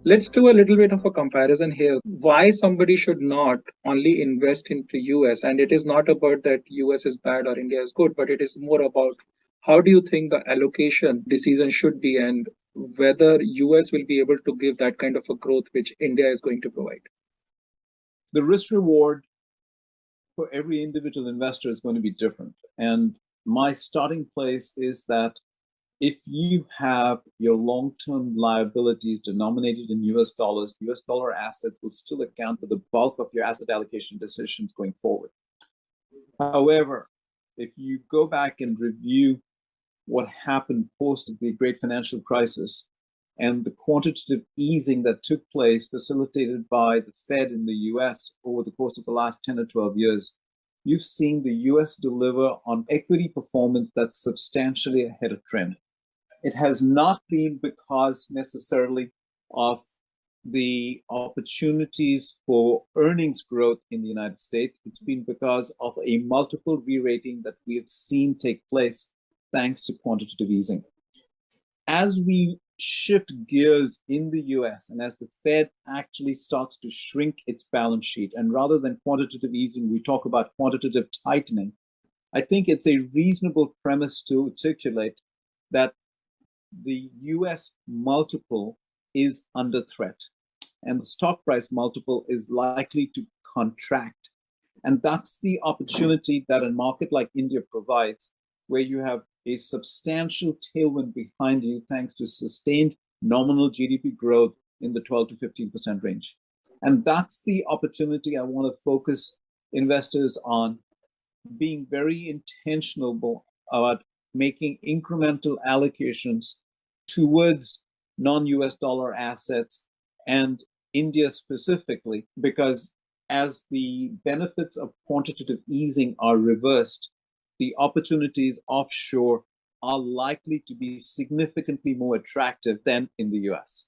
Let's do a little bit of a comparison here. Why somebody should not only invest into US, and it is not about that US is bad or India is good, but it is more about how do you think the allocation decision should be and whether US will be able to give that kind of a growth which India is going to provide. The risk reward for every individual investor is going to be different. And my starting place is that if you have your long-term liabilities denominated in US dollars, US dollar assets will still account for the bulk of your asset allocation decisions going forward. However, if you go back and review what happened post the great financial crisis and the quantitative easing that took place, facilitated by the Fed in the US over the course of the last 10 or 12 years, you've seen the US deliver on equity performance that's substantially ahead of trend. It has not been because necessarily of the opportunities for earnings growth in the United States. It's been because of a multiple re-rating that we have seen take place thanks to quantitative easing. As we shift gears in the US and as the Fed actually starts to shrink its balance sheet, and rather than quantitative easing, we talk about quantitative tightening, I think it's a reasonable premise to articulate that the US multiple is under threat and the stock price multiple is likely to contract. And that's the opportunity that a market like India provides, where you have a substantial tailwind behind you thanks to sustained nominal GDP growth in the 12 to 15% range. And that's the opportunity I want to focus investors on, being very intentional about making incremental allocations towards non-US dollar assets and India specifically, because as the benefits of quantitative easing are reversed, the opportunities offshore are likely to be significantly more attractive than in the US.